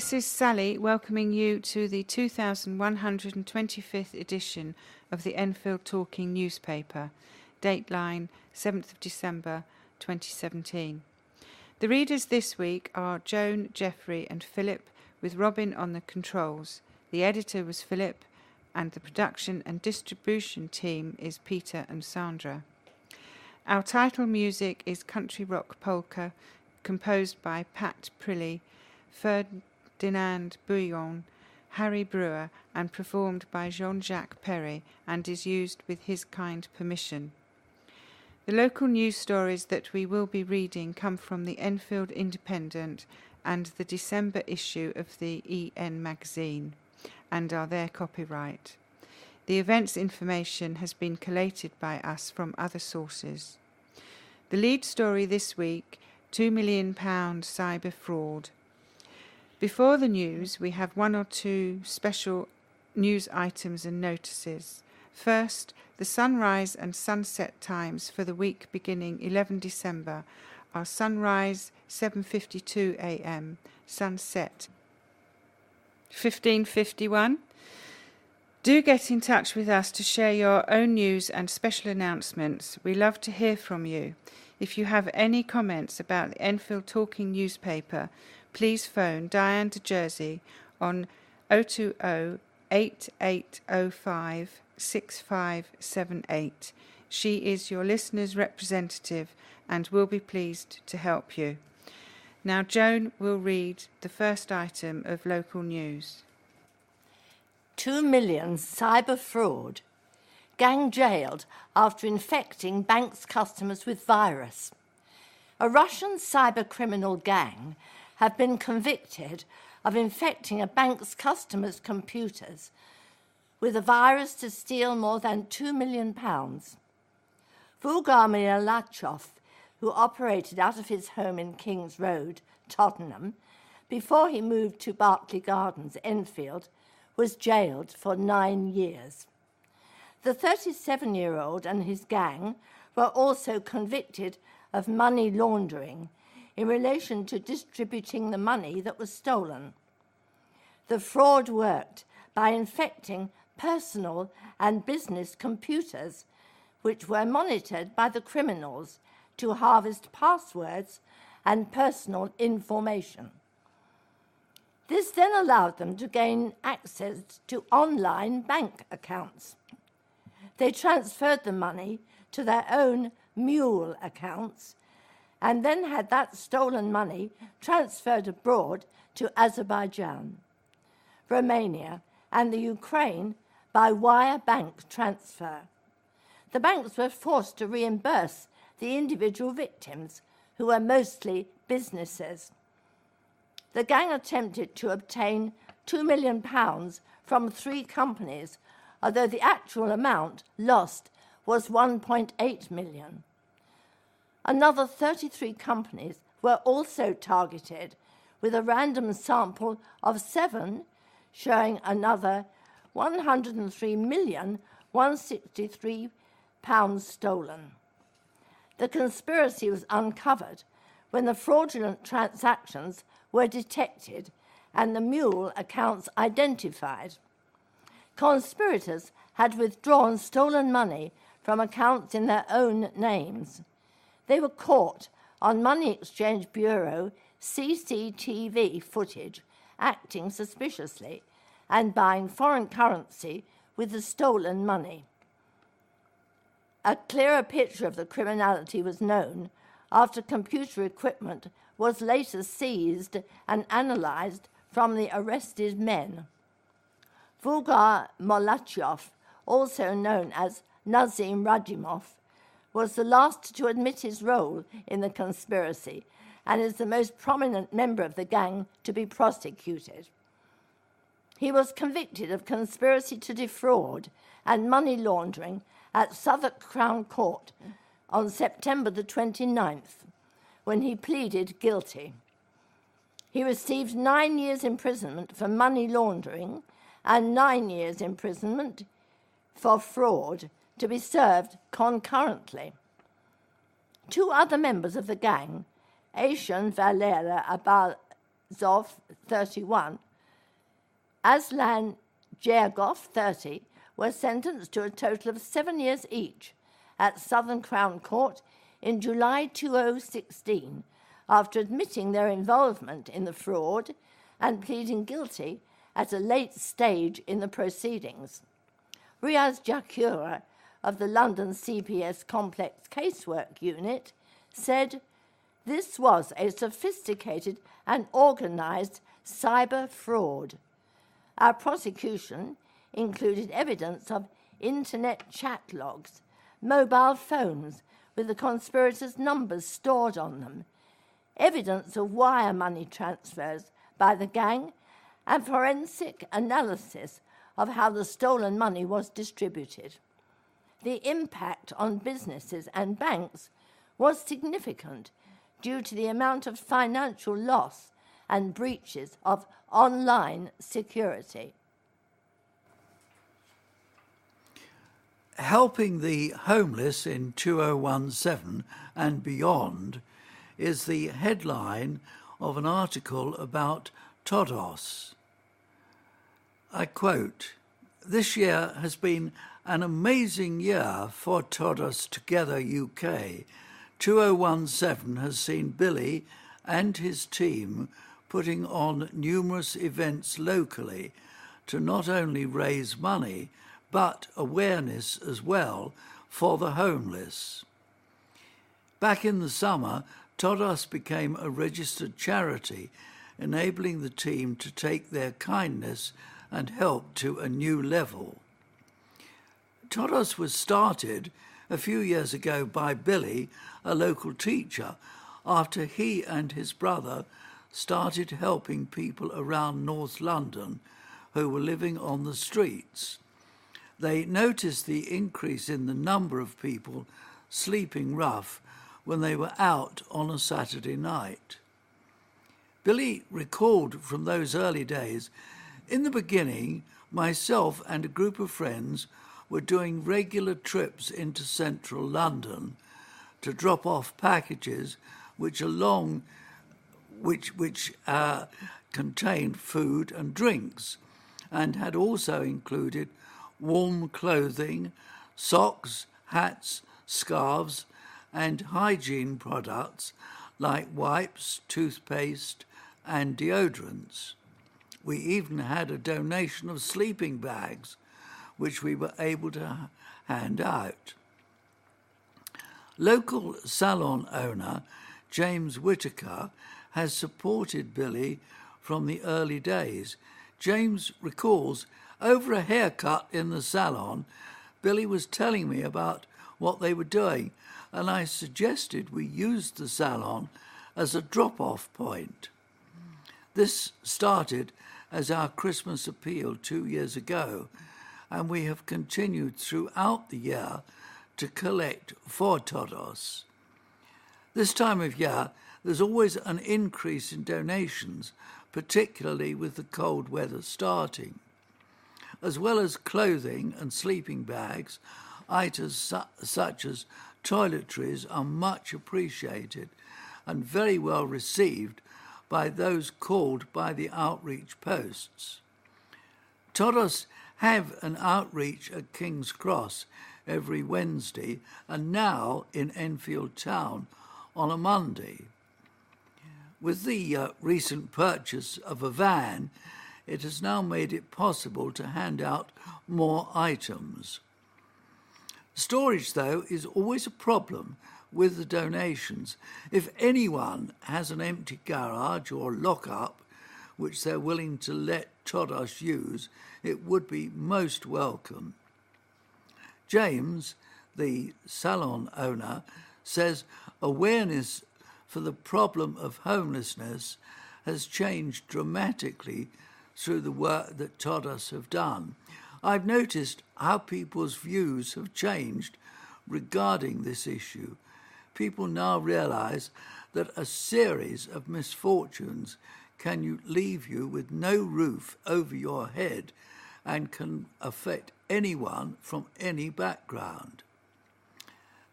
This is Sally welcoming you to the 2125th edition of the Enfield Talking newspaper, Dateline 7th of December 2017. The readers this week are Joan, Geoffrey and Phillip, with Robin on the controls. The editor was Phillip, and the production and distribution team is Peter and Sandra. Our title music is Country Rock Polka, composed by Pat Prilly, Ferdinand Bouillon, Harry Brewer, and performed by Jean-Jacques Perry, and is used with his kind permission. The local news stories that we will be reading come from the Enfield Independent and the December issue of the EN magazine, and are their copyright. The events information has been collated by us from other sources. The lead story this week, £2 million cyber fraud. Before the news, we have one or two special news items and notices. First, the sunrise and sunset times for the week beginning 11 December are sunrise 7:52 a.m, sunset 15:51. Do get in touch with us to share your own news and special announcements. We love to hear from you. If you have any comments about the Enfield Talking newspaper, please phone Diane de Jersey on 020 8805 6578. She is your listener's representative and will be pleased to help you. Now Joan will read the first item of local news. 2 million cyber fraud. Gang jailed after infecting bank's customers with virus. A Russian cyber criminal gang have been convicted of infecting a bank's customers' computers with a virus to steal more than £2 million. Vulgar Milachov, who operated out of his home in King's Road, Tottenham, before he moved to Berkeley Gardens, Enfield, was jailed for 9 years. The 37-year-old and his gang were also convicted of money laundering in relation to distributing the money that was stolen. The fraud worked by infecting personal and business computers, which were monitored by the criminals to harvest passwords and personal information. This then allowed them to gain access to online bank accounts. They transferred the money to their own mule accounts and then had that stolen money transferred abroad to Azerbaijan, Romania, and the Ukraine by wire bank transfer. The banks were forced to reimburse the individual victims, who were mostly businesses. The gang attempted to obtain £2 million from 3 companies, although the actual amount lost was £1.8 million. Another 33 companies were also targeted, with a random sample of 7 showing another £103,163 stolen. The conspiracy was uncovered when the fraudulent transactions were detected and the mule accounts identified. Conspirators had withdrawn stolen money from accounts in their own names. They were caught on Money Exchange Bureau CCTV footage, acting suspiciously and buying foreign currency with the stolen money. A clearer picture of the criminality was known after computer equipment was later seized and analysed from the arrested men. Vulgar Molachov, also known as Nazim Radimov, was the last to admit his role in the conspiracy and is the most prominent member of the gang to be prosecuted. He was convicted of conspiracy to defraud and money laundering at Southwark Crown Court on September the 29th, when he pleaded guilty. He received 9 years imprisonment for money laundering and 9 years imprisonment for fraud, to be served concurrently. 2 other members of the gang, Aishan Valera Zov, 31, Aslan Georgov, 30, were sentenced to a total of 7 years each at Southern Crown Court in July 2016 after admitting their involvement in the fraud and pleading guilty at a late stage in the proceedings. Riaz Jakura of the London CPS Complex Casework Unit said, "This was a sophisticated and organised cyber fraud. Our prosecution included evidence of internet chat logs, mobile phones with the conspirators' numbers stored on them, evidence of wire money transfers by the gang, and forensic analysis of how the stolen money was distributed. The impact on businesses and banks was significant due to the amount of financial loss and breaches of online security." Helping the homeless in 2017 and beyond is the headline of an article about Todos. I quote, "This year has been an amazing year for Todos Together UK. 2017 has seen Billy and his team putting on numerous events locally to not only raise money, but awareness as well for the homeless. Back in the summer, Todos became a registered charity, enabling the team to take their kindness and help to a new level. Todos was started a few years ago by Billy, a local teacher, after he and his brother started helping people around North London who were living on the streets. They noticed the increase in the number of people sleeping rough when they were out on a Saturday night. Billy recalled from those early days, "In the beginning, myself and a group of friends were doing regular trips into central London to drop off packages which contained food and drinks, and had also included warm clothing, socks, hats, scarves, and hygiene products like wipes, toothpaste, and deodorants. We even had a donation of sleeping bags, which we were able to hand out." Local salon owner James Whitaker has supported Billy from the early days. James recalls, "Over a haircut in the salon, Billy was telling me about what they were doing, and I suggested we use the salon as a drop-off point. This started as our Christmas appeal 2 years ago, and we have continued throughout the year to collect for Todos. This time of year, there's always an increase in donations, particularly with the cold weather starting. As well as clothing and sleeping bags, items such as toiletries are much appreciated and very well received by those called by the outreach posts. Todos have an outreach at King's Cross every Wednesday and now in Enfield Town on a Monday. With the recent purchase of a van, it has now made it possible to hand out more items. Storage, though, is always a problem with the donations. If anyone has an empty garage or lock-up which they're willing to let Todos use, it would be most welcome. James, the salon owner, says awareness for the problem of homelessness has changed dramatically through the work that Todos have done. I've noticed how people's views have changed regarding this issue. People now realise that a series of misfortunes can leave you with no roof over your head and can affect anyone from any background.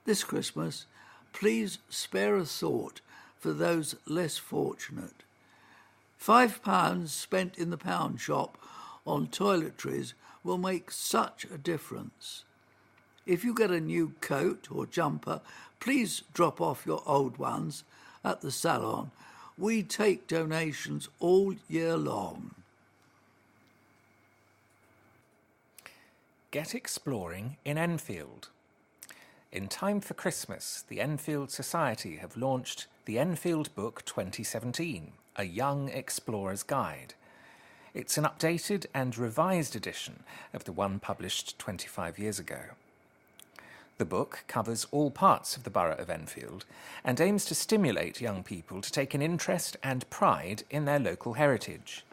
This Christmas, please spare a thought for those less fortunate. £5 spent in the pound shop on toiletries will make such a difference. If you get a new coat or jumper, please drop off your old ones at the salon. We take donations all year long. Get exploring in Enfield. In time for Christmas, the Enfield Society have launched the Enfield Book 2017, a Young Explorer's Guide. It's an updated and revised edition of the one published 25 years ago. The book covers all parts of the borough of Enfield and aims to stimulate young people to take an interest and pride in their local heritage.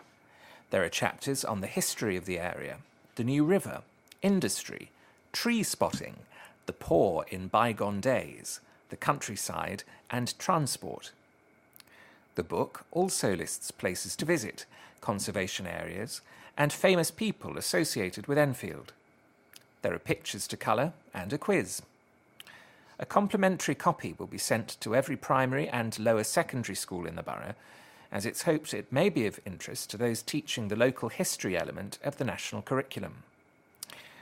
There are chapters on the history of the area, the new river, industry, tree spotting, the poor in bygone days, the countryside, and transport. The book also lists places to visit, conservation areas, and famous people associated with Enfield. There are pictures to colour and a quiz. A complimentary copy will be sent to every primary and lower secondary school in the borough, as it's hoped it may be of interest to those teaching the local history element of the national curriculum.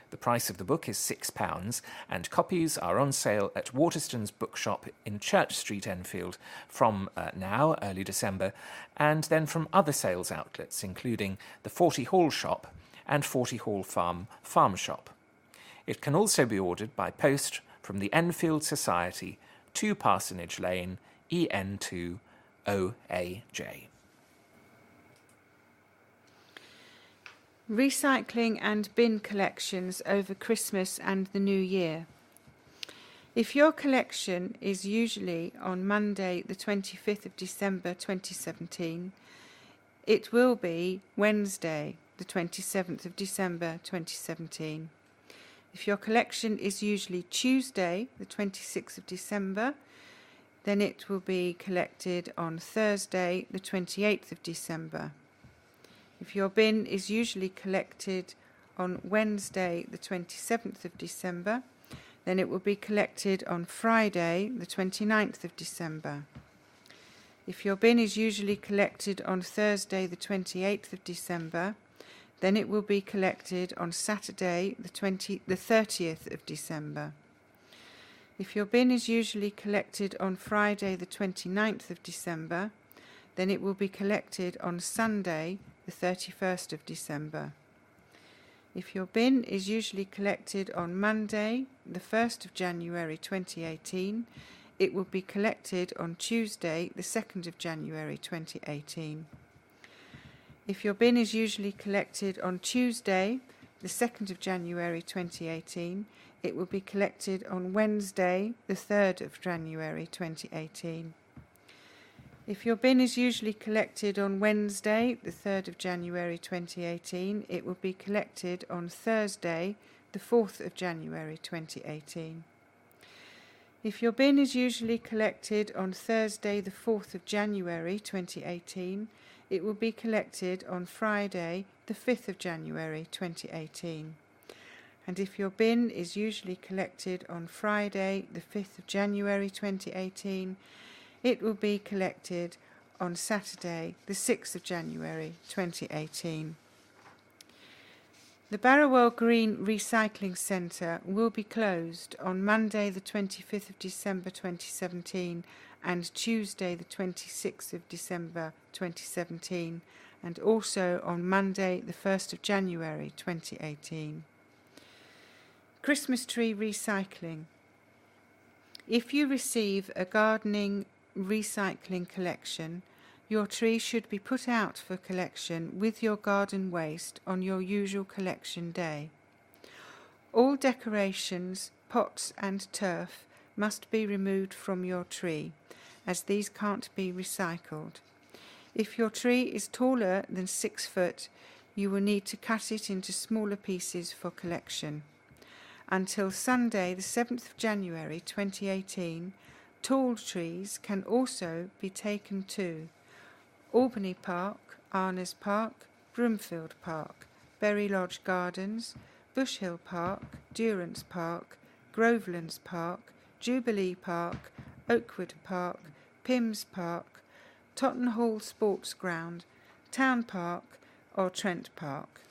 The price of the book is £6, and copies are on sale at Waterston's Bookshop in Church Street, Enfield, from now, early December, and then from other sales outlets, including the 40 Hall Shop and 40 Hall Farm Shop. It can also be ordered by post from the Enfield Society, 2 Parsonage Lane, EN2 OAJ. Recycling and bin collections over Christmas and the New Year. If your collection is usually on Monday the 25th of December 2017, it will be Wednesday the 27th of December 2017. If your collection is usually Tuesday the 26th of December, then it will be collected on Thursday the 28th of December. If your bin is usually collected on Wednesday the 27th of December, then it will be collected on Friday the 29th of December. If your bin is usually collected on Thursday the 28th of December, then it will be collected on Saturday the 30th of December. If your bin is usually collected on Friday the 29th of December, then it will be collected on Sunday the 31st of December. If your bin is usually collected on Monday, the 1st of January 2018, it will be collected on Tuesday, the 2nd of January 2018. If your bin is usually collected on Tuesday, the 2nd of January 2018, it will be collected on Wednesday, the 3rd of January 2018. If your bin is usually collected on Wednesday, the 3rd of January 2018, it will be collected on Thursday, the 4th of January 2018. If your bin is usually collected on Thursday, the 4th of January 2018, it will be collected on Friday, the 5th of January 2018. And if your bin is usually collected on Friday, the 5th of January 2018, it will be collected on Saturday, the 6th of January 2018. The Barrowell Green Recycling Centre will be closed on Monday the 25th of December 2017 and Tuesday the 26th of December 2017, and also on Monday the 1st of January 2018. Christmas tree recycling. If you receive a gardening recycling collection, your tree should be put out for collection with your garden waste on your usual collection day. All decorations, pots and turf must be removed from your tree, as these can't be recycled. If your tree is taller than 6 foot, you will need to cut it into smaller pieces for collection. Until Sunday, the 7th of January 2018, tall trees can also be taken to Albany Park, Arners Park, Broomfield Park, Berry Lodge Gardens, Bush Hill Park, Durance Park, Grovelands Park, Jubilee Park, Oakwood Park, Pims Park, Tottenham Hall Sports Ground, Town Park or Trent Park.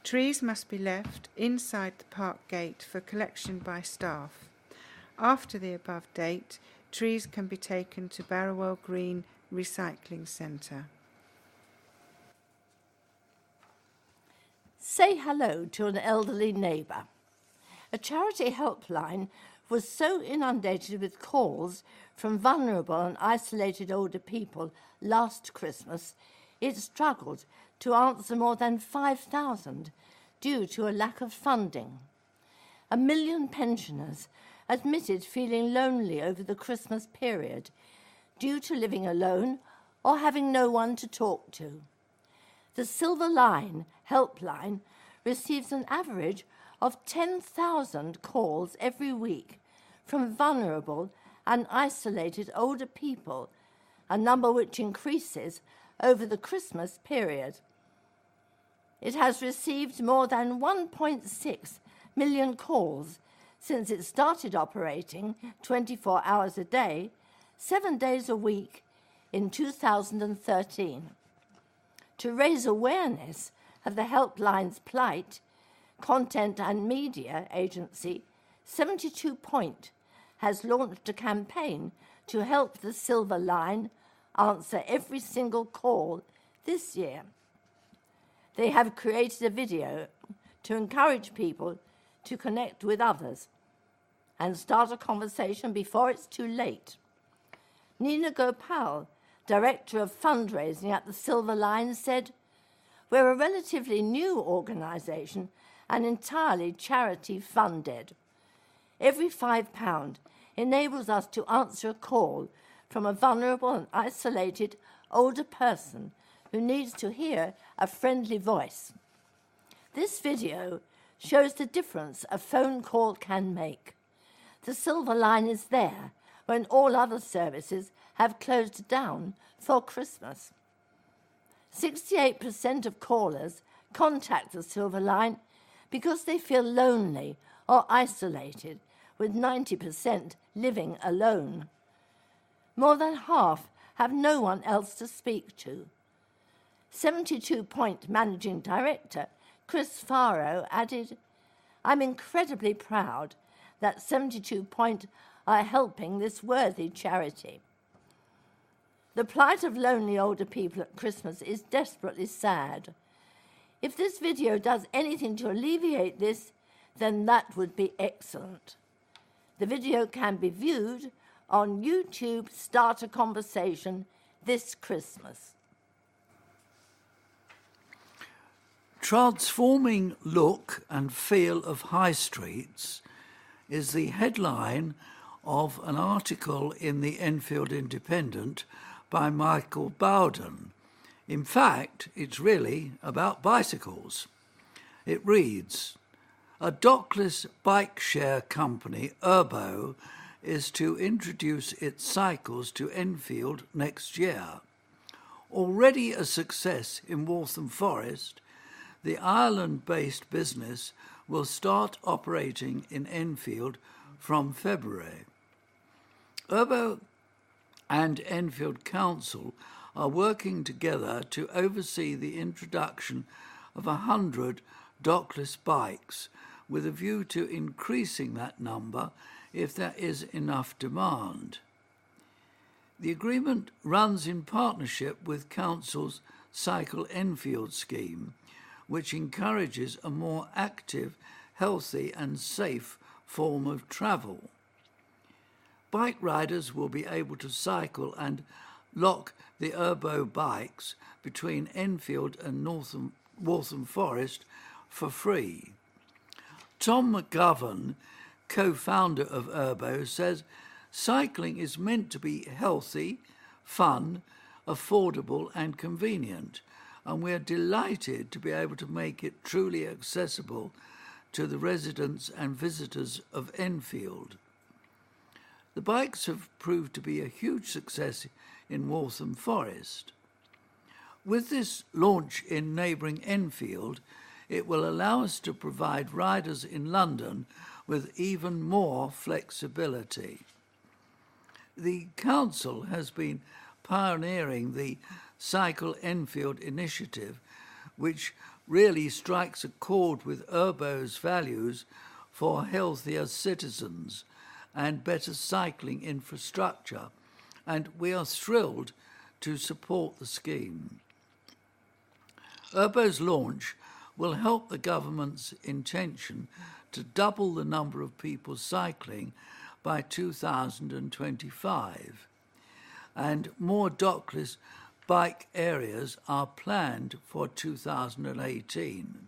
Trees must be left inside the park gate for collection by staff. After the above date, trees can be taken to Barrowell Green Recycling Centre. Say hello to an elderly neighbour. A charity helpline was so inundated with calls from vulnerable and isolated older people last Christmas, it struggled to answer more than 5,000 due to a lack of funding. 1 million pensioners admitted feeling lonely over the Christmas period due to living alone or having no one to talk to. The Silver Line helpline receives an average of 10,000 calls every week from vulnerable and isolated older people, a number which increases over the Christmas period. It has received more than 1.6 million calls since it started operating 24 hours a day, 7 days a week in 2013. To raise awareness of the helpline's plight, Content and Media Agency 72 Point has launched a campaign to help the Silver Line answer every single call this year. They have created a video to encourage people to connect with others and start a conversation before it's too late. Nina Gopal, Director of Fundraising at the Silver Line, said, "We're a relatively new organisation and entirely charity funded. Every £5 enables us to answer a call from a vulnerable and isolated older person who needs to hear a friendly voice. This video shows the difference a phone call can make. The Silver Line is there when all other services have closed down for Christmas. 68% of callers contact the Silver Line because they feel lonely or isolated, with 90% living alone. More than half have no one else to speak to. 72 Point Managing Director Chris Farrow added, "I'm incredibly proud that 72 Point are helping this worthy charity. The plight of lonely older people at Christmas is desperately sad. If this video does anything to alleviate this, then that would be excellent. The video can be viewed on YouTube. Start a conversation this Christmas." Transforming look and feel of high streets is the headline of an article in the Enfield Independent by Michael Bowden. In fact, it's really about bicycles. It reads, "A dockless bike share company, Urbo, is to introduce its cycles to Enfield next year. Already a success in Waltham Forest, the Ireland-based business will start operating in Enfield from February. Urbo and Enfield Council are working together to oversee the introduction of 100 dockless bikes, with a view to increasing that number if there is enough demand. The agreement runs in partnership with Council's Cycle Enfield scheme, which encourages a more active, healthy and safe form of travel. Bike riders will be able to cycle and lock the Urbo bikes between Enfield and Waltham Forest for free." Tom McGovern, co-founder of Urbo, says cycling is meant to be healthy, fun, affordable and convenient, and we're delighted to be able to make it truly accessible to the residents and visitors of Enfield. The bikes have proved to be a huge success in Waltham Forest. With this launch in neighbouring Enfield, it will allow us to provide riders in London with even more flexibility. The council has been pioneering the Cycle Enfield initiative, which really strikes a chord with Urbo's values for healthier citizens and better cycling infrastructure, and we are thrilled to support the scheme. Urbo's launch will help the government's intention to double the number of people cycling by 2025, and more dockless bike areas are planned for 2018.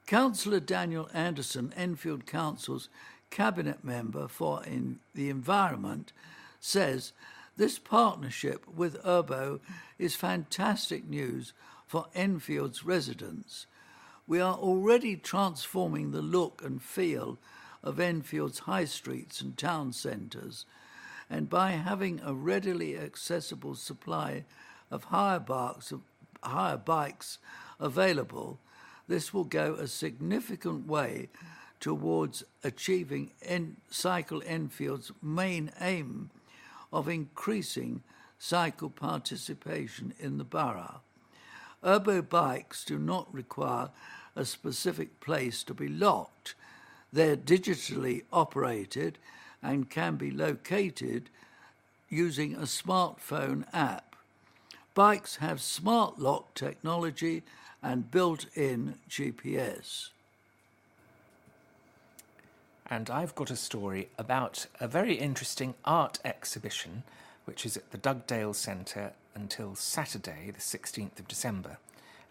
Councillor Daniel Anderson, Enfield Council's Cabinet Member for the Environment, says this partnership with Urbo is fantastic news for Enfield's residents. We are already transforming the look and feel of Enfield's high streets and town centres, and by having a readily accessible supply of hire bikes available, this will go a significant way towards achieving Cycle Enfield's main aim of increasing cycle participation in the borough. Urbo bikes do not require a specific place to be locked. They're digitally operated and can be located using a smartphone app. Bikes have smart lock technology and built-in GPS. And I've got a story about a very interesting art exhibition which is at the Dugdale Centre until Saturday, the 16th of December.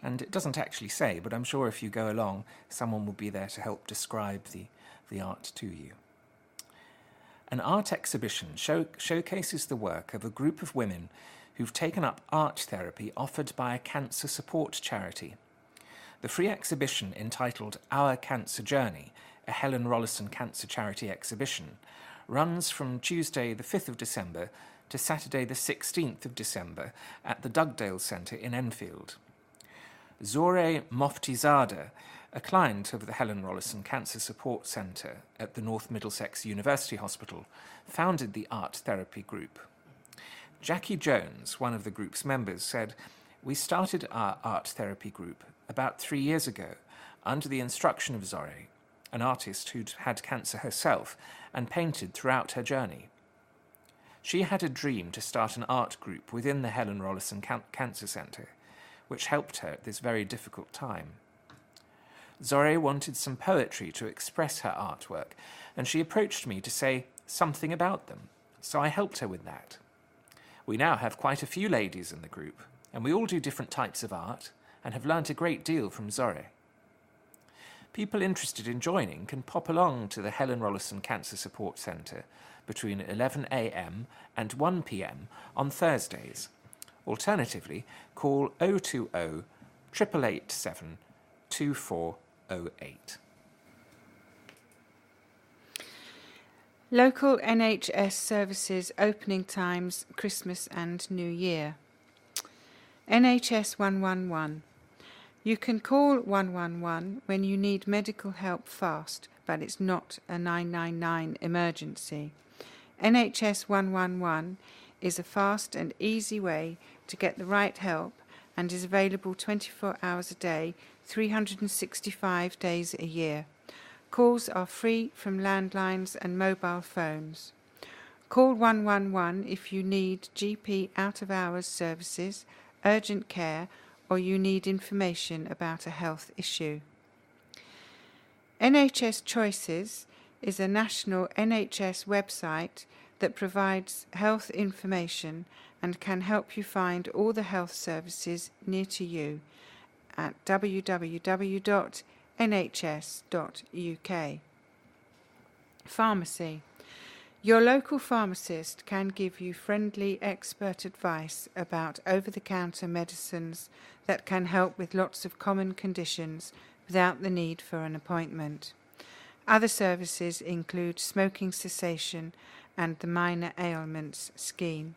And it doesn't actually say, but I'm sure if you go along, someone will be there to help describe the art to you. An art exhibition showcases the work of a group of women who've taken up art therapy offered by a cancer support charity. The free exhibition, entitled Our Cancer Journey, a Helen Rollison Cancer Charity exhibition, runs from Tuesday the 5th of December to Saturday the 16th of December at the Dugdale Centre in Enfield. Zore Moftizadeh, a client of the Helen Rollison Cancer Support Centre at the North Middlesex University Hospital, founded the art therapy group. Jackie Jones, one of the group's members, said, "We started our art therapy group about 3 years ago under the instruction of Zore, an artist who'd had cancer herself and painted throughout her journey. She had a dream to start an art group within the Helen Rollison Cancer Centre, which helped her at this very difficult time. Zore wanted some poetry to express her artwork, and she approached me to say something about them, so I helped her with that. We now have quite a few ladies in the group, and we all do different types of art and have learnt a great deal from Zore. People interested in joining can pop along to the Helen Rollison Cancer Support Centre between 11 a.m. and 1 p.m. on Thursdays. Alternatively, call 020 887 2408. Local NHS services opening times Christmas and New Year. NHS 111. You can call 111 when you need medical help fast, but it's not a 999 emergency. NHS 111 is a fast and easy way to get the right help and is available 24 hours a day, 365 days a year. Calls are free from landlines and mobile phones. Call 111 if you need GP out-of-hours services, urgent care, or you need information about a health issue. NHS Choices is a national NHS website that provides health information and can help you find all the health services near to you at www.nhs.uk. Pharmacy. Your local pharmacist can give you friendly expert advice about over-the-counter medicines that can help with lots of common conditions without the need for an appointment. Other services include smoking cessation and the Minor Ailments Scheme.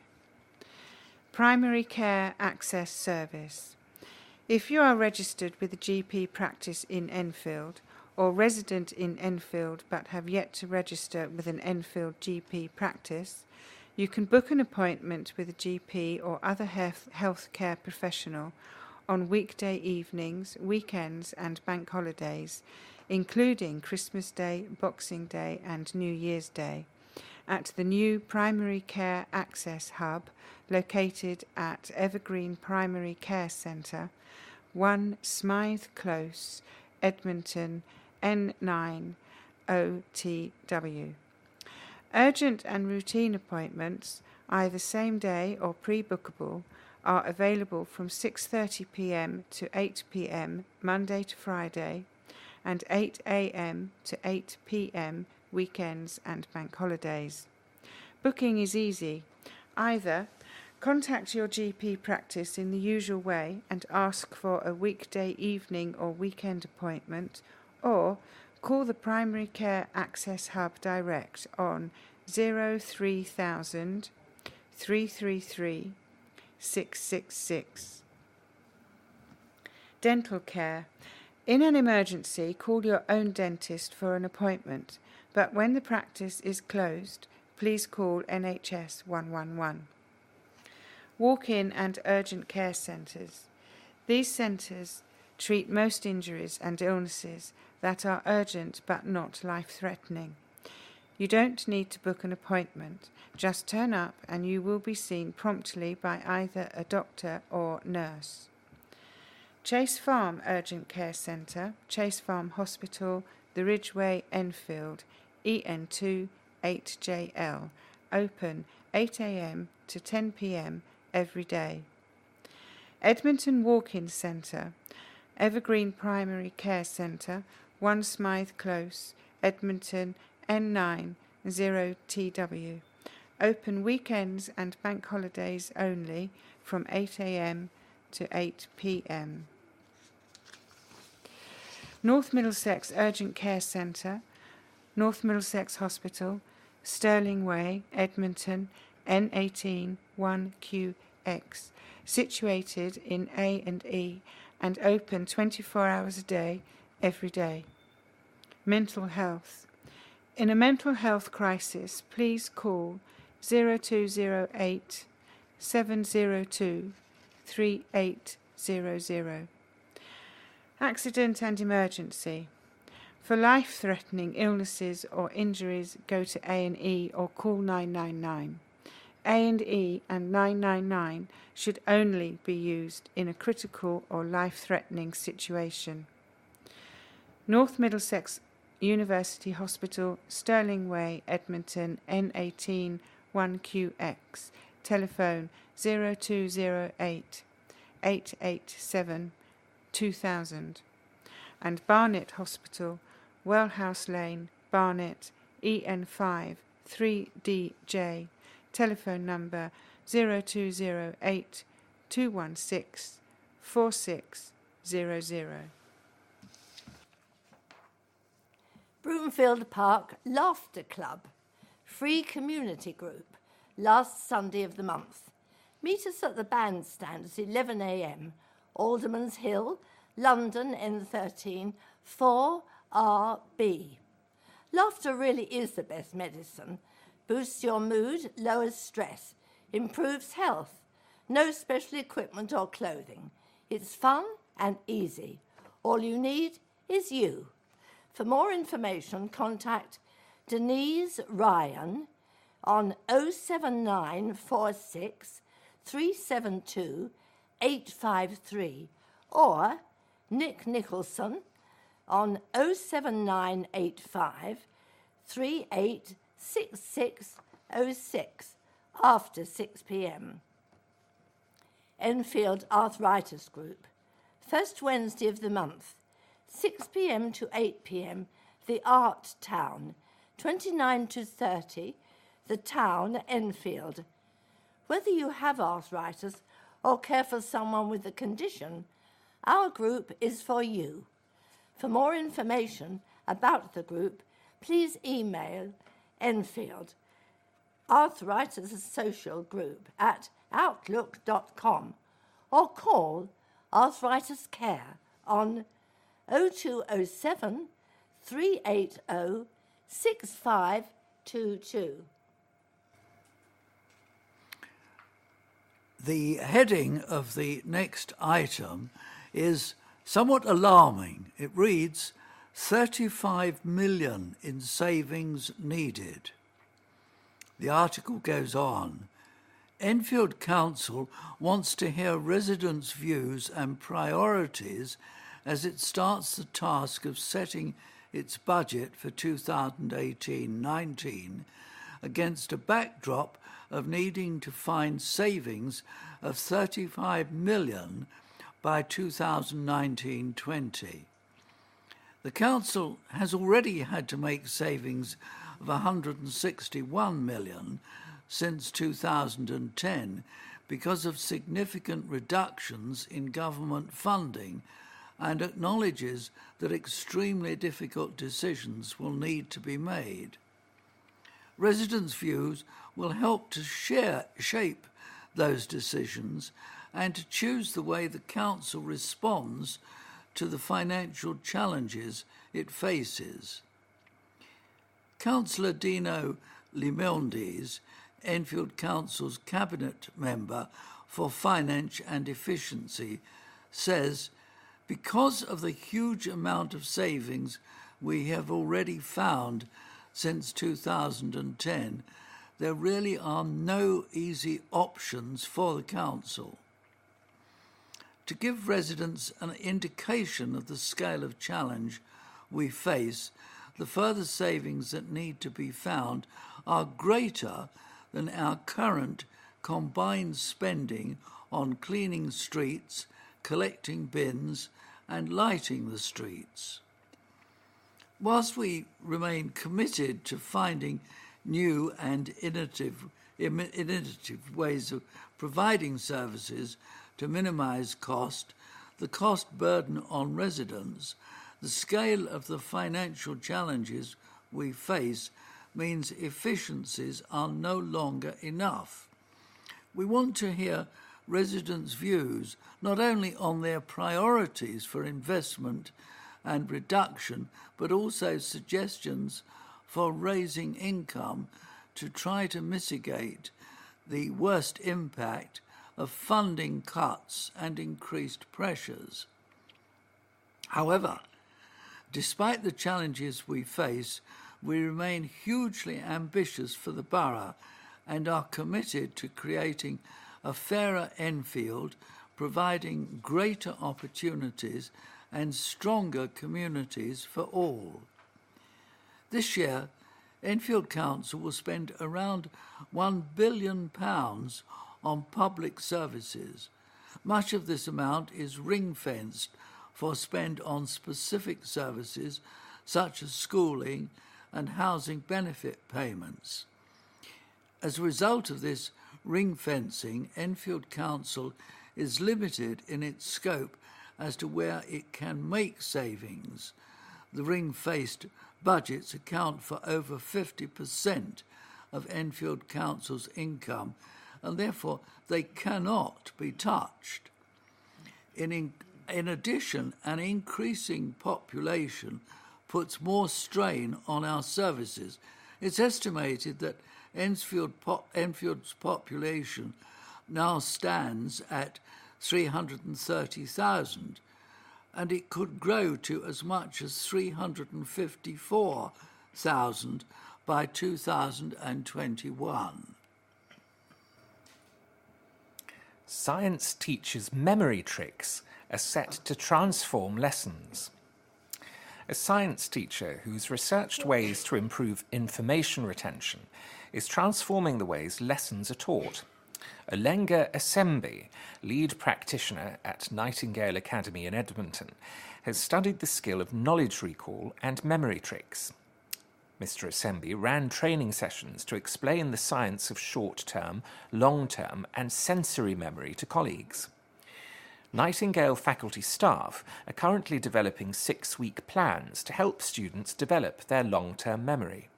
Primary Care Access Service. If you are registered with a GP practice in Enfield or resident in Enfield but have yet to register with an Enfield GP practice, You can book an appointment with a GP or other healthcare professional on weekday evenings, weekends and bank holidays, including Christmas Day, Boxing Day and New Year's Day, at the new Primary Care Access Hub located at Evergreen Primary Care Centre, 1 Smythe Close, Edmonton, N9 OTW. Urgent and routine appointments, either same day or pre-bookable, are available from 6:30 p.m. to 8 p.m. Monday to Friday and 8 a.m. to 8 p.m. weekends and bank holidays. Booking is easy. Either contact your GP practice in the usual way and ask for a weekday evening or weekend appointment, or call the Primary Care Access Hub direct on 03000 333 666. Dental care. In an emergency, call your own dentist for an appointment, but when the practice is closed, please call NHS 111. Walk-in and urgent care centres. These centres treat most injuries and illnesses that are urgent but not life-threatening. You don't need to book an appointment. Just turn up and you will be seen promptly by either a doctor or nurse. Chase Farm Urgent Care Centre, Chase Farm Hospital, The Ridgeway, Enfield, EN2 8JL, open 8 a.m. to 10 p.m. every day. Edmonton Walk-in Centre, Evergreen Primary Care Centre, 1 Smythe Close, Edmonton, N9 0TW, open weekends and bank holidays only from 8 a.m. to 8 p.m. North Middlesex Urgent Care Centre, North Middlesex Hospital, Stirling Way, Edmonton, N18 1QX, situated in A&E and open 24 hours a day, every day. Mental health. In a mental health crisis, please call 0208 702 3800. Accident and emergency. For life-threatening illnesses or injuries, go to A&E or call 999. A&E and 999 should only be used in a critical or life-threatening situation. North Middlesex University Hospital, Stirling Way, Edmonton, N18 1QX, telephone 0208 887 2000. And Barnet Hospital, Wellhouse Lane, Barnet, EN5 3DJ, telephone number 0208 216 4600. Broomfield Park Laughter Club, free community group, last Sunday of the month. Meet us at the bandstand at 11 a.m, Alderman's Hill, London, N13 4RB. Laughter really is the best medicine. Boosts your mood, lowers stress, improves health. No special equipment or clothing. It's fun and easy. All you need is you. For more information, contact Denise Ryan on 07946 372 853 or Nick Nicholson on 07985 386606 after 6 p.m. Enfield Arthritis Group, first Wednesday of the month, 6 p.m. to 8 p.m, the Art Town, 29 to 30, the Town, Enfield. Whether you have arthritis or care for someone with the condition, our group is for you. For more information about the group, please email Enfield Arthritis Social Group at outlook.com or call Arthritis Care on 0207 380 6522. The heading of the next item is somewhat alarming. It reads, 35 million in savings needed. The article goes on. Enfield Council wants to hear residents' views and priorities as it starts the task of setting its budget for 2018-19 against a backdrop of needing to find savings of 35 million by 2019-20. The Council has already had to make savings of 161 million since 2010 because of significant reductions in government funding, and acknowledges that extremely difficult decisions will need to be made. Residents' views will help to shape those decisions and to choose the way the Council responds to the financial challenges it faces. Councillor Dino Limondes, Enfield Council's Cabinet Member for Finance and Efficiency, says, because of the huge amount of savings we have already found since 2010, there really are no easy options for the Council. To give residents an indication of the scale of challenge we face, the further savings that need to be found are greater than our current combined spending on cleaning streets, collecting bins, and lighting the streets. Whilst we remain committed to finding new and innovative ways of providing services to minimise cost, the cost burden on residents, the scale of the financial challenges we face means efficiencies are no longer enough. We want to hear residents' views not only on their priorities for investment and reduction, but also suggestions for raising income to try to mitigate the worst impact of funding cuts and increased pressures. However, despite the challenges we face, we remain hugely ambitious for the borough and are committed to creating a fairer Enfield, providing greater opportunities and stronger communities for all. This year, Enfield Council will spend around £1 billion on public services. Much of this amount is ring-fenced for spend on specific services such as schooling and housing benefit payments. As a result of this ring-fencing, Enfield Council is limited in its scope as to where it can make savings. The ring-fenced budgets account for over 50% of Enfield Council's income, and therefore they cannot be touched. In addition, an increasing population puts more strain on our services. It's estimated that Enfield's population now stands at 330,000, and it could grow to as much as 354,000 by 2021. Science teachers' memory tricks are set to transform lessons. A science teacher who's researched ways to improve information retention is transforming the ways lessons are taught. Olenga Esembi, lead practitioner at Nightingale Academy in Edmonton, has studied the skill of knowledge recall and memory tricks. Mr. Esembi ran training sessions to explain the science of short-term, long-term and sensory memory to colleagues. Nightingale faculty staff are currently developing 6-week plans to help students develop their long-term memory.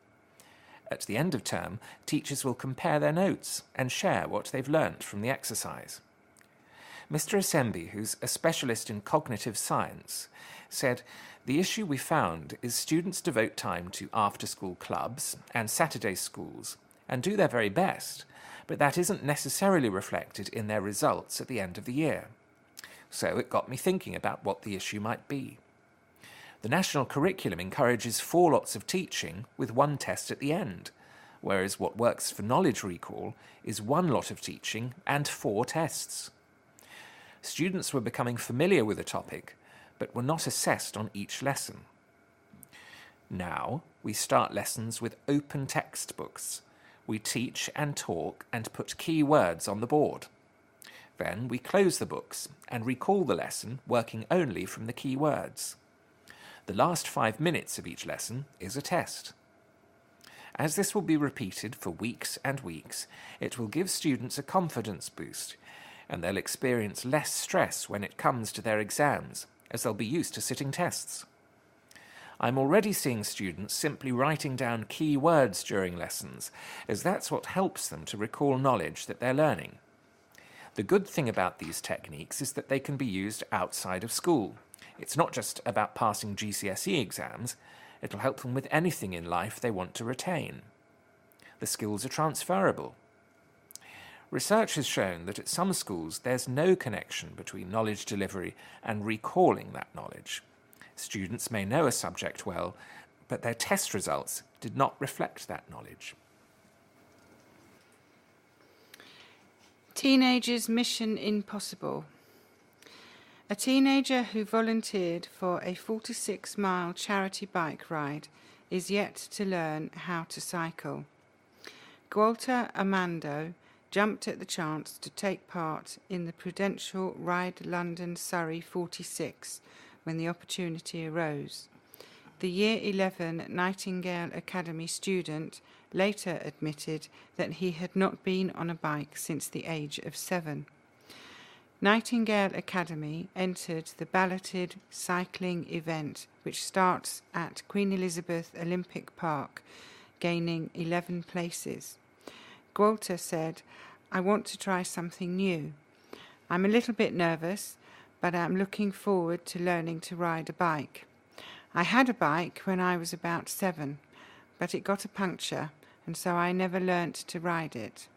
At the end of term, teachers will compare their notes and share what they've learnt from the exercise. Mr. Esembi, who's a specialist in cognitive science, said, "The issue we found is students devote time to after-school clubs and Saturday schools, and do their very best, but that isn't necessarily reflected in their results at the end of the year. So it got me thinking about what the issue might be. The national curriculum encourages 4 lots of teaching with 1 test at the end, whereas what works for knowledge recall is 1 lot of teaching and 4 tests. Students were becoming familiar with a topic, but were not assessed on each lesson. Now we start lessons with open textbooks. We teach and talk and put key words on the board. Then we close the books and recall the lesson working only from the key words. The last 5 minutes of each lesson is a test. As this will be repeated for weeks and weeks, it will give students a confidence boost, and they'll experience less stress when it comes to their exams, as they'll be used to sitting tests. I'm already seeing students simply writing down key words during lessons, as that's what helps them to recall knowledge that they're learning. The good thing about these techniques is that they can be used outside of school. It's not just about passing GCSE exams, it'll help them with anything in life they want to retain. The skills are transferable. Research has shown that at some schools there's no connection between knowledge delivery and recalling that knowledge. Students may know a subject well, but their test results did not reflect that knowledge. Teenagers' Mission Impossible. A teenager who volunteered for a 46-mile charity bike ride is yet to learn how to cycle. Walter Armando jumped at the chance to take part in the Prudential Ride London Surrey 46 when the opportunity arose. The Year 11 Nightingale Academy student later admitted that he had not been on a bike since the age of 7. Nightingale Academy entered the balloted cycling event, which starts at Queen Elizabeth Olympic Park, gaining 11 places. Walter said, "I want to try something new. I'm a little bit nervous, but I'm looking forward to learning to ride a bike. I had a bike when I was about 7, but it got a puncture, and so I never learnt to ride it."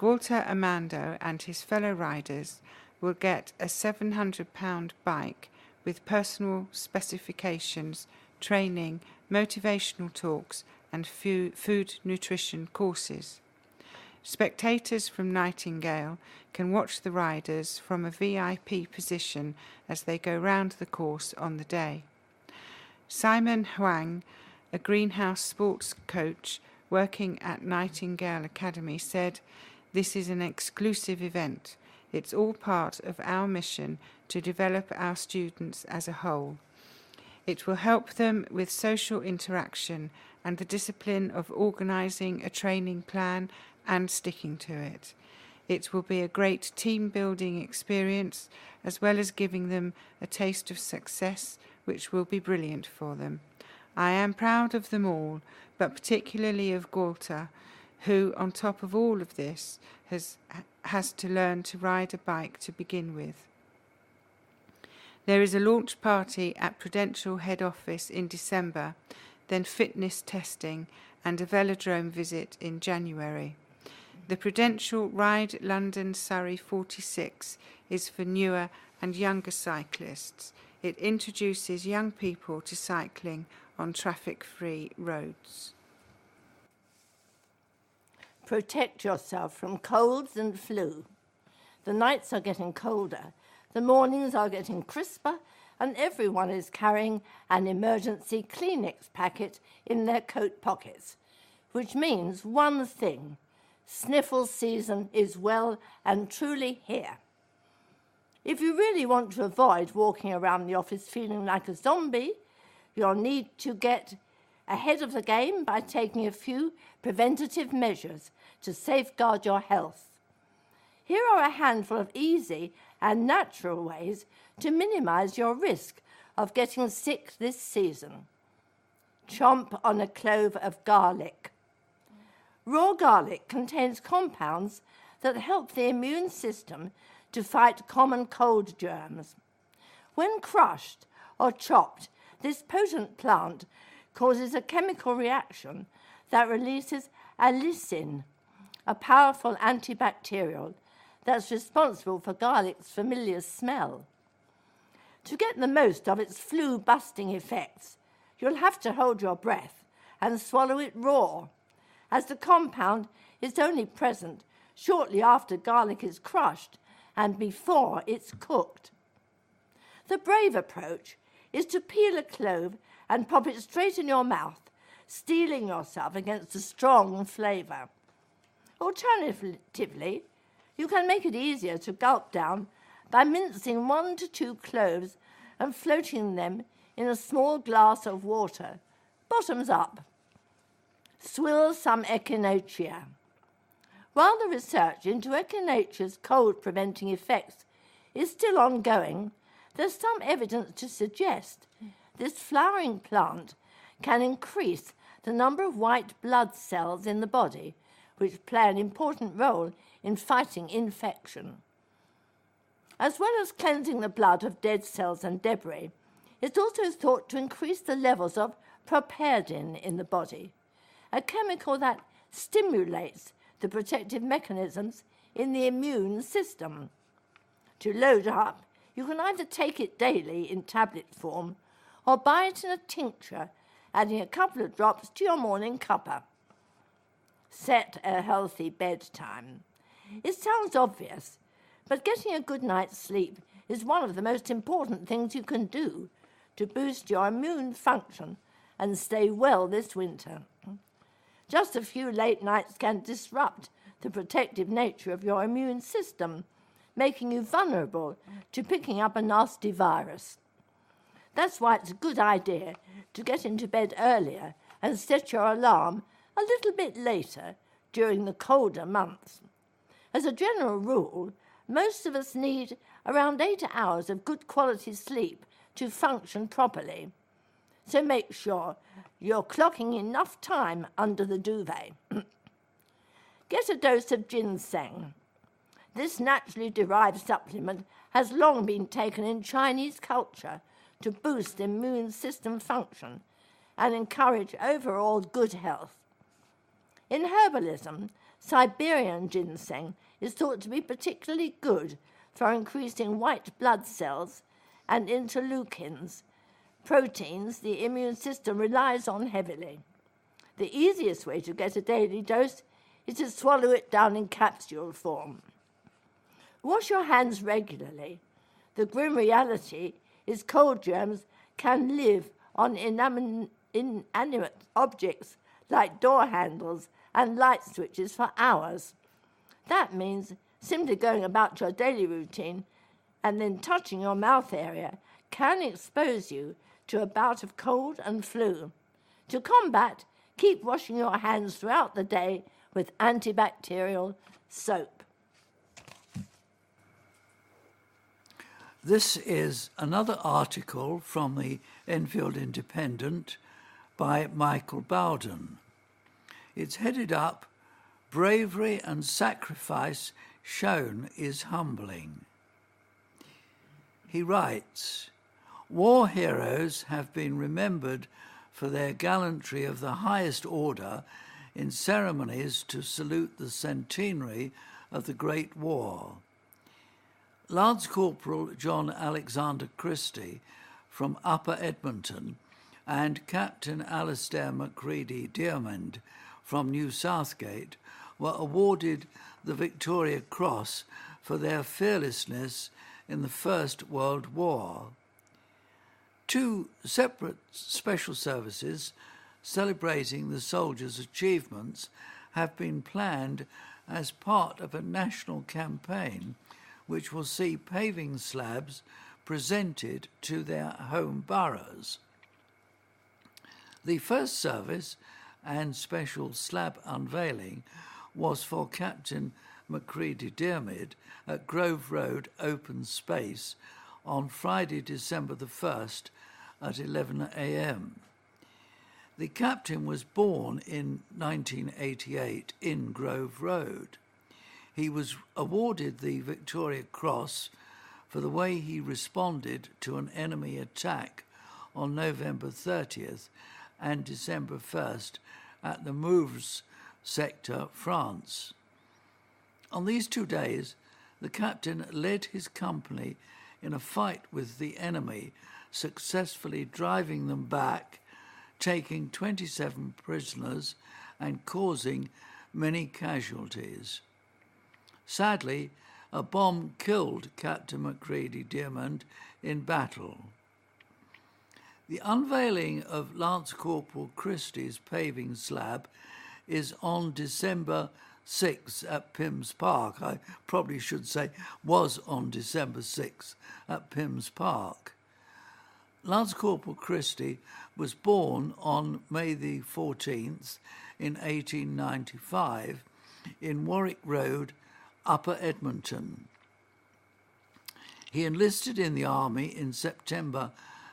Walter Armando and his fellow riders will get a £700 bike with personal specifications, training, motivational talks and food nutrition courses. Spectators from Nightingale can watch the riders from a VIP position as they go round the course on the day. Simon Huang, a greenhouse sports coach working at Nightingale Academy, said, "This is an exclusive event. It's all part of our mission to develop our students as a whole. It will help them with social interaction and the discipline of organising a training plan and sticking to it. It will be a great team-building experience, as well as giving them a taste of success, which will be brilliant for them. I am proud of them all, but particularly of Walter, who, on top of all of this, has to learn to ride a bike to begin with." There is a launch party at Prudential head office in December, then fitness testing and a velodrome visit in January. The Prudential Ride London Surrey 46 is for newer and younger cyclists. It introduces young people to cycling on traffic-free roads. Protect yourself from colds and flu. The nights are getting colder, the mornings are getting crisper, and everyone is carrying an emergency Kleenex packet in their coat pockets, which means one thing: sniffle season is well and truly here. If you really want to avoid walking around the office feeling like a zombie, you'll need to get ahead of the game by taking a few preventative measures to safeguard your health. Here are a handful of easy and natural ways to minimize your risk of getting sick this season. Chomp on a clove of garlic. Raw garlic contains compounds that help the immune system to fight common cold germs. When crushed or chopped, this potent plant causes a chemical reaction that releases allicin, a powerful antibacterial that's responsible for garlic's familiar smell. To get the most of its flu-busting effects, you'll have to hold your breath and swallow it raw, as the compound is only present shortly after garlic is crushed and before it's cooked. The brave approach is to peel a clove and pop it straight in your mouth, steeling yourself against the strong flavour. Alternatively, you can make it easier to gulp down by mincing 1 to 2 cloves and floating them in a small glass of water, bottoms up. Swill some echinacea. While the research into echinacea's cold-preventing effects is still ongoing, there's some evidence to suggest this flowering plant can increase the number of white blood cells in the body, which play an important role in fighting infection. As well as cleansing the blood of dead cells and debris, it's also thought to increase the levels of properdin in the body, a chemical that stimulates the protective mechanisms in the immune system. To load up, you can either take it daily in tablet form or buy it in a tincture, adding a couple of drops to your morning cuppa. Set a healthy bedtime. It sounds obvious, but getting a good night's sleep is one of the most important things you can do to boost your immune function and stay well this winter. Just a few late nights can disrupt the protective nature of your immune system, making you vulnerable to picking up a nasty virus. That's why it's a good idea to get into bed earlier and set your alarm a little bit later during the colder months. As a general rule, most of us need around 8 hours of good quality sleep to function properly. So make sure you're clocking enough time under the duvet. Get a dose of ginseng. This naturally derived supplement has long been taken in Chinese culture to boost immune system function and encourage overall good health. In herbalism, Siberian ginseng is thought to be particularly good for increasing white blood cells and interleukins, proteins the immune system relies on heavily. The easiest way to get a daily dose is to swallow it down in capsule form. Wash your hands regularly. The grim reality is cold germs can live on inanimate objects like door handles and light switches for hours. That means simply going about your daily routine and then touching your mouth area can expose you to a bout of cold and flu. To combat, keep washing your hands throughout the day with antibacterial soap. This is another article from the Enfield Independent by Michael Bowden. It's headed up, "Bravery and Sacrifice Shown is Humbling." He writes, "War heroes have been remembered for their gallantry of the highest order in ceremonies to salute the centenary of the Great War. Lance Corporal John Alexander Christie from Upper Edmonton and Captain Alastair Macready Diamond from New Southgate were awarded the Victoria Cross for their fearlessness in the First World War. 2 separate special services celebrating the soldiers' achievements have been planned as part of a national campaign which will see paving slabs presented to their home boroughs. The first service and special slab unveiling was for Captain Macready Diarmid at Grove Road Open Space on Friday, December the 1st at 11 a.m. The captain was born in 1988 in Grove Road. He was awarded the Victoria Cross for the way he responded to an enemy attack on November 30th and December 1st at the Mouvres sector, France. On these 2 days, the captain led his company in a fight with the enemy, successfully driving them back, taking 27 prisoners and causing many casualties. Sadly, a bomb killed Captain Macready Diamond in battle. The unveiling of Lance Corporal Christie's paving slab is on December 6 at Pym's Park. I probably should say was on December 6 at Pym's Park. Lance Corporal Christie was born on May the 14th in 1895 in Warwick Road, Upper Edmonton. He enlisted in the army in September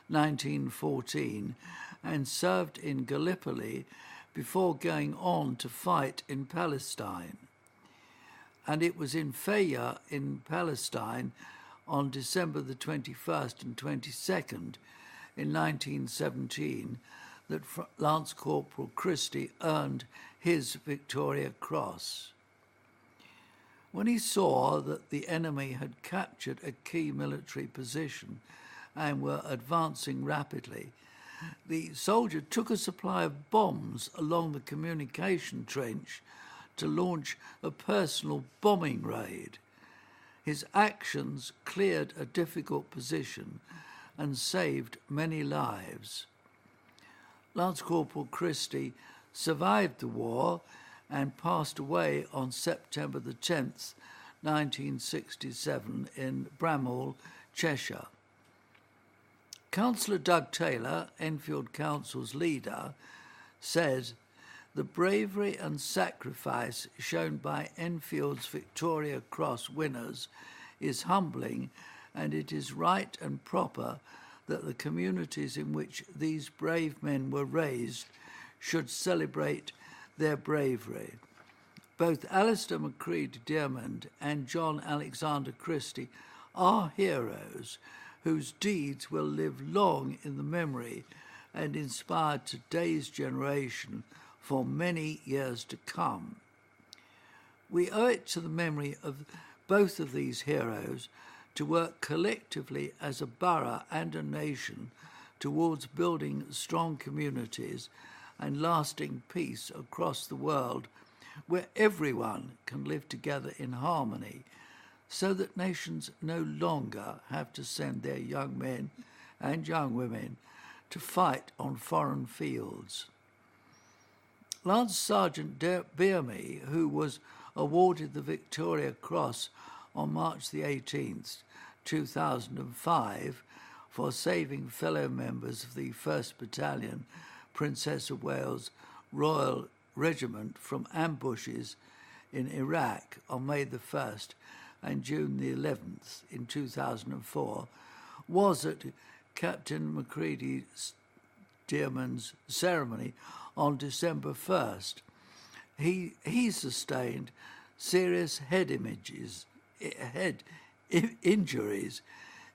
1914 and served in Gallipoli before going on to fight in Palestine. And it was in Fayya in Palestine on December the 21st and 22nd in 1917 that Lance Corporal Christie earned his Victoria Cross. When he saw that the enemy had captured a key military position and were advancing rapidly, the soldier took a supply of bombs along the communication trench to launch a personal bombing raid. His actions cleared a difficult position and saved many lives. Lance Corporal Christie survived the war and passed away on September the 10th, 1967 in Bramhall, Cheshire. Councillor Doug Taylor, Enfield Council's leader, said, "The bravery and sacrifice shown by Enfield's Victoria Cross winners is humbling, and it is right and proper that the communities in which these brave men were raised should celebrate their bravery. Both Alistair Macready Diamond and John Alexander Christie are heroes whose deeds will live long in the memory and inspire today's generation for many years to come. We owe it to the memory of both of these heroes to work collectively as a borough and a nation towards building strong communities and lasting peace across the world where everyone can live together in harmony, so that nations no longer have to send their young men and young women to fight on foreign fields." Lance Sergeant Beermy, who was awarded the Victoria Cross on March the 18th, 2005, for saving fellow members of the 1st Battalion, Princess of Wales Royal Regiment from ambushes in Iraq on May the 1st and June the 11th in 2004, was at Captain Macready Diamond's ceremony on December 1st. He sustained serious head injuries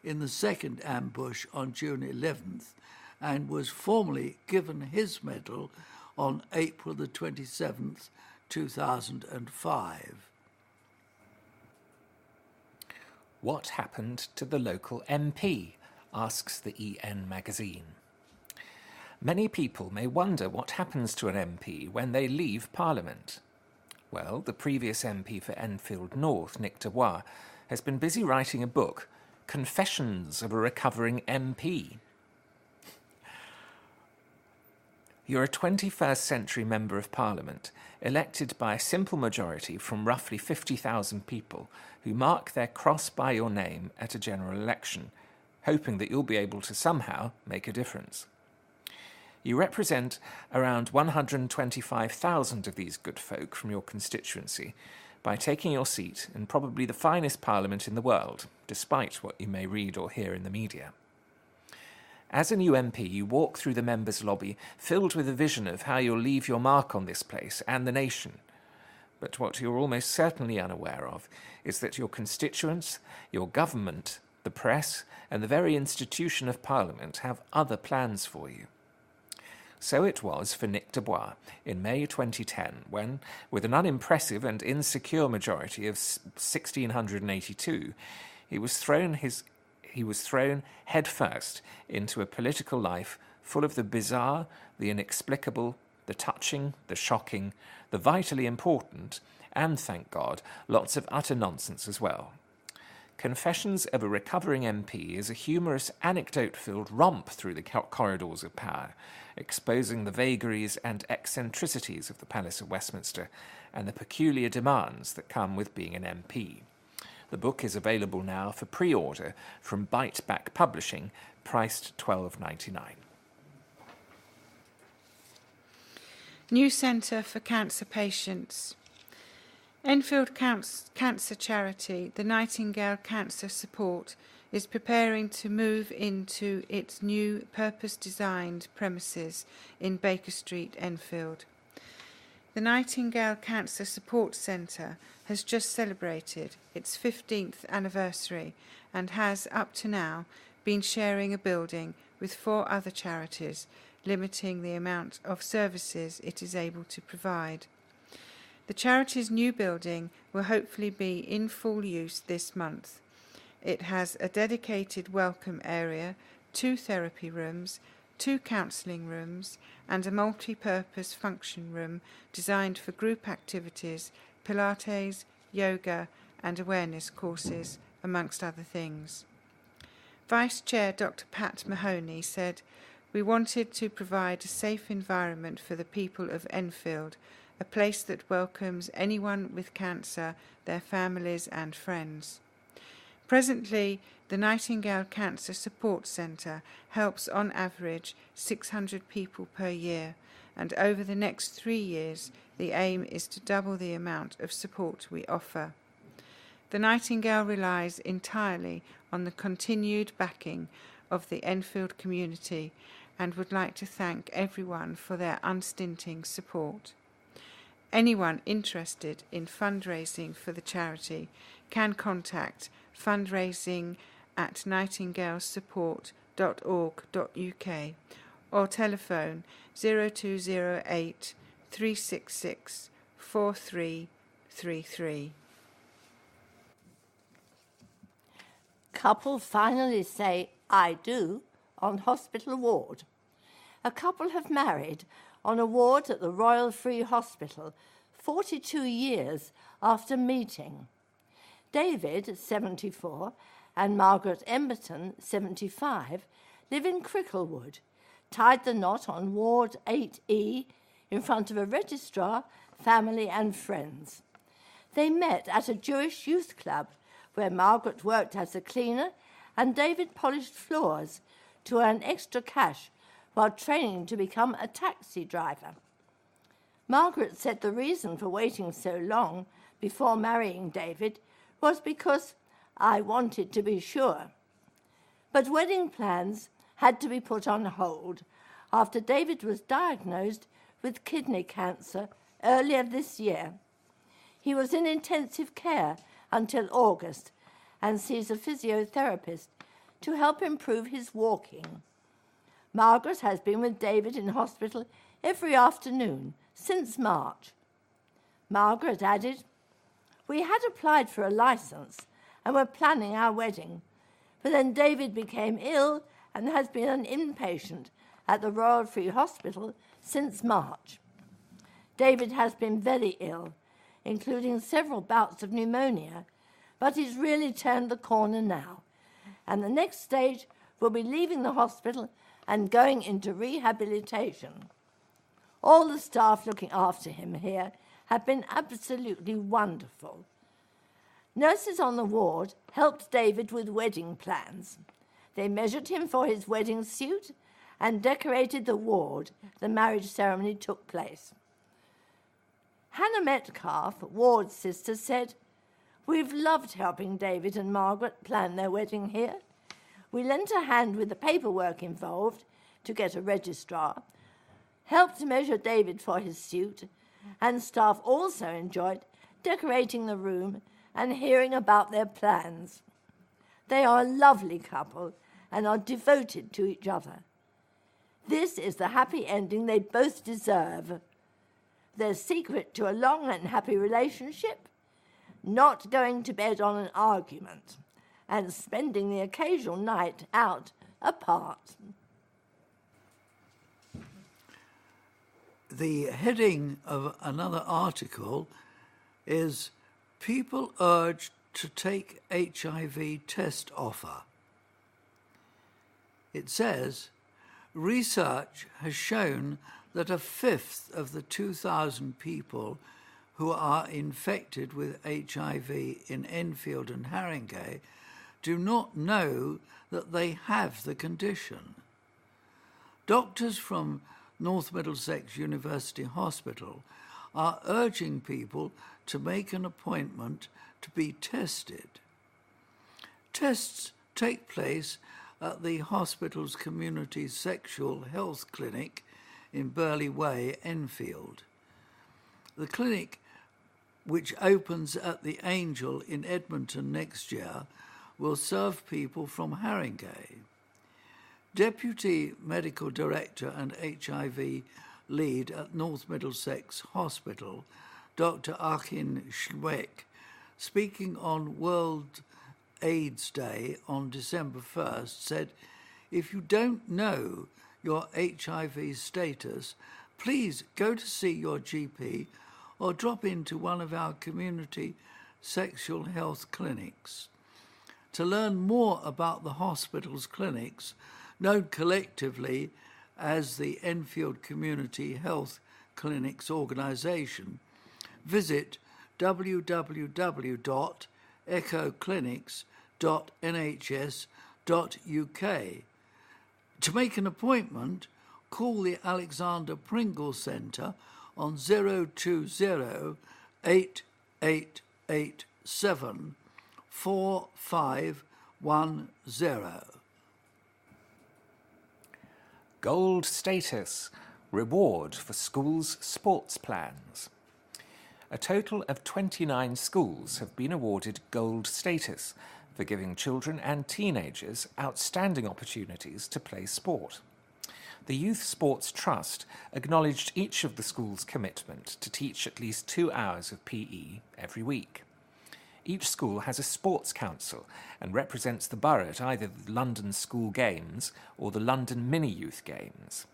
in the second ambush on June 11th and was formally given his medal on April the 27th, 2005. What happened to the local MP? Asks the EN magazine. Many people may wonder what happens to an MP when they leave Parliament. Well, the previous MP for Enfield North, Nick Dubois, has been busy writing a book, Confessions of a Recovering MP. You're a 21st century Member of Parliament, elected by a simple majority from roughly 50,000 people who mark their cross by your name at a general election, hoping that you'll be able to somehow make a difference. You represent around 125,000 of these good folk from your constituency by taking your seat in probably the finest parliament in the world, despite what you may read or hear in the media. As a new MP, you walk through the members' lobby filled with a vision of how you'll leave your mark on this place and the nation. But what you're almost certainly unaware of is that your constituents, your government, the press, and the very institution of Parliament have other plans for you. So it was for Nick Dubois in May 2010 when, with an unimpressive and insecure majority of 1,682, he was thrown headfirst into a political life full of the bizarre, the inexplicable, the touching, the shocking, the vitally important, and, thank God, lots of utter nonsense as well. Confessions of a Recovering MP is a humorous, anecdote-filled romp through the corridors of power, exposing the vagaries and eccentricities of the Palace of Westminster and the peculiar demands that come with being an MP. The book is available now for pre-order from Bite Back Publishing, priced $12.99. New Centre for Cancer Patients. Enfield Cancer Charity, the Nightingale Cancer Support, is preparing to move into its new purpose-designed premises in Baker Street, Enfield. The Nightingale Cancer Support Centre has just celebrated its 15th anniversary and has, up to now, been sharing a building with 4 other charities, limiting the amount of services it is able to provide. The charity's new building will hopefully be in full use this month. It has a dedicated welcome area, 2 therapy rooms, 2 counselling rooms, and a multi-purpose function room designed for group activities, Pilates, yoga, and awareness courses, amongst other things. Vice Chair Dr. Pat Mahoney said, "We wanted to provide a safe environment for the people of Enfield, a place that welcomes anyone with cancer, their families and friends." Presently, the Nightingale Cancer Support Centre helps on average 600 people per year, and over the next 3 years, the aim is to double the amount of support we offer. The Nightingale relies entirely on the continued backing of the Enfield community and would like to thank everyone for their unstinting support. Anyone interested in fundraising for the charity can contact fundraising@nightingalesupport.org.uk or telephone 0208 366 4333. Couple finally say "I do" on hospital ward. A couple have married on a ward at the Royal Free Hospital 42 years after meeting. David, 74, and Margaret Emberton, 75, live in Cricklewood, tied the knot on Ward 8E in front of a registrar, family and friends. They met at a Jewish youth club where Margaret worked as a cleaner and David polished floors to earn extra cash while training to become a taxi driver. Margaret said the reason for waiting so long before marrying David was because "I wanted to be sure." But wedding plans had to be put on hold after David was diagnosed with kidney cancer earlier this year. He was in intensive care until August and sees a physiotherapist to help improve his walking. Margaret has been with David in hospital every afternoon since March. Margaret added, "We had applied for a license and were planning our wedding, but then David became ill and has been an inpatient at the Royal Free Hospital since March. David has been very ill, including several bouts of pneumonia, but he's really turned the corner now, and the next stage will be leaving the hospital and going into rehabilitation. All the staff looking after him here have been absolutely wonderful. Nurses on the ward helped David with wedding plans. They measured him for his wedding suit and decorated the ward the marriage ceremony took place." Hannah Metcalf, Ward's sister, said, "We've loved helping David and Margaret plan their wedding here. We lent a hand with the paperwork involved to get a registrar, helped measure David for his suit, and staff also enjoyed decorating the room and hearing about their plans. They are a lovely couple and are devoted to each other. This is the happy ending they both deserve. Their secret to a long and happy relationship? Not going to bed on an argument and spending the occasional night out apart. The heading of another article is "People Urged to Take HIV Test Offer." It says, research has shown that a fifth of the 2,000 people who are infected with HIV in Enfield and Haringey do not know that they have the condition. Doctors from North Middlesex University Hospital are urging people to make an appointment to be tested. Tests take place at the hospital's community sexual health clinic in Burley Way, Enfield. The clinic, which opens at the Angel in Edmonton next year, will serve people from Haringey. Deputy Medical Director and HIV lead at North Middlesex Hospital, Dr. Achim Schweck, speaking on World AIDS Day on December 1st, said, "If you don't know your HIV status, please go to see your GP or drop into one of our community sexual health clinics. To learn more about the hospital's clinics, known collectively as the Enfield Community Health Clinics Organisation, visit www.echoclinics.nhs.uk. To make an appointment, call the Alexander Pringle Centre on 020 8887 4510. Gold status, reward for schools' sports plans. A total of 29 schools have been awarded gold status for giving children and teenagers outstanding opportunities to play sport. The Youth Sports Trust acknowledged each of the schools' commitment to teach at least 2 hours of PE every week. Each school has a sports council and represents the borough at either the London School Games or the London Mini Youth Games.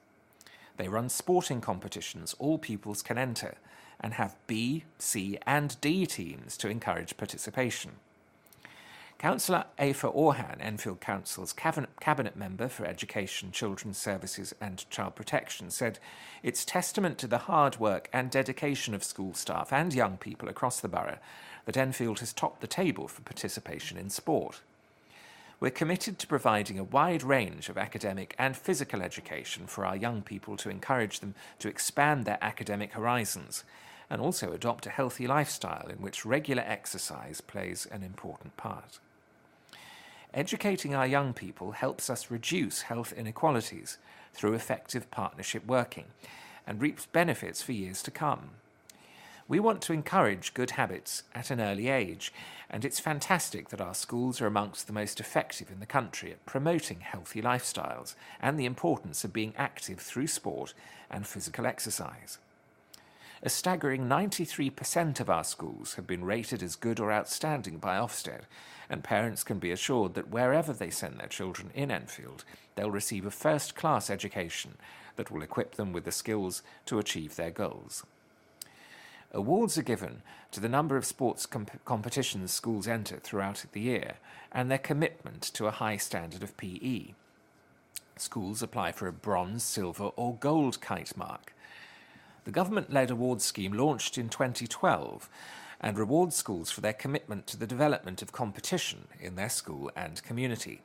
They run sporting competitions all pupils can enter and have B, C and D teams to encourage participation. Councillor Aoife Orhan, Enfield Council's Cabinet Member for Education, Children's Services and Child Protection, said it's testament to the hard work and dedication of school staff and young people across the borough that Enfield has topped the table for participation in sport. We're committed to providing a wide range of academic and physical education for our young people to encourage them to expand their academic horizons and also adopt a healthy lifestyle in which regular exercise plays an important part. Educating our young people helps us reduce health inequalities through effective partnership working and reaps benefits for years to come. We want to encourage good habits at an early age, and it's fantastic that our schools are amongst the most effective in the country at promoting healthy lifestyles and the importance of being active through sport and physical exercise. A staggering 93% of our schools have been rated as good or outstanding by Ofsted, and parents can be assured that wherever they send their children in Enfield, they'll receive a first-class education that will equip them with the skills to achieve their goals. Awards are given to the number of sports competitions schools enter throughout the year and their commitment to a high standard of PE. Schools apply for a bronze, silver or gold kite mark. The government-led awards scheme launched in 2012 and rewards schools for their commitment to the development of competition in their school and community.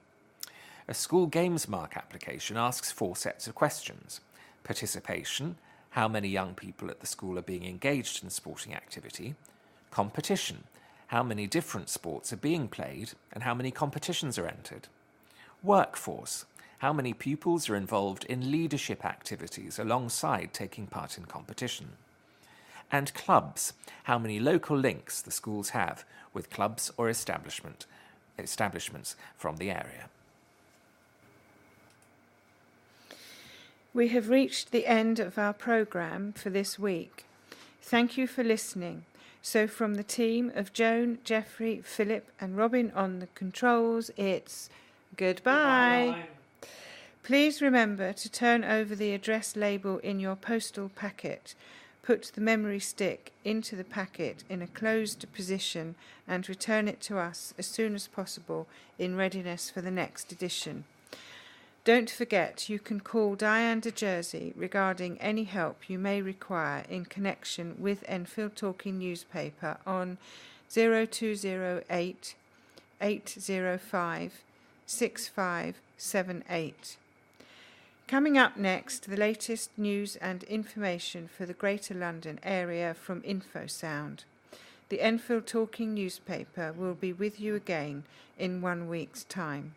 A school games mark application asks 4 sets of questions: participation, how many young people at the school are being engaged in sporting activity; competition, how many different sports are being played and how many competitions are entered; workforce, how many pupils are involved in leadership activities alongside taking part in competition; and clubs, how many local links the schools have with clubs or establishments from the area. We have reached the end of our programme for this week. Thank you for listening. So from the team of Joan, Geoffrey, Phillip and Robin on the controls, it's goodbye. Please remember to turn over the address label in your postal packet. Put the memory stick into the packet in a closed position and return it to us as soon as possible in readiness for the next edition. Don't forget you can call Diane de Jersey regarding any help you may require in connection with Enfield Talking Newspaper on 0208 805 6578. Coming up next, the latest news and information for the Greater London area from InfoSound. The Enfield Talking Newspaper will be with you again in 1 week's time.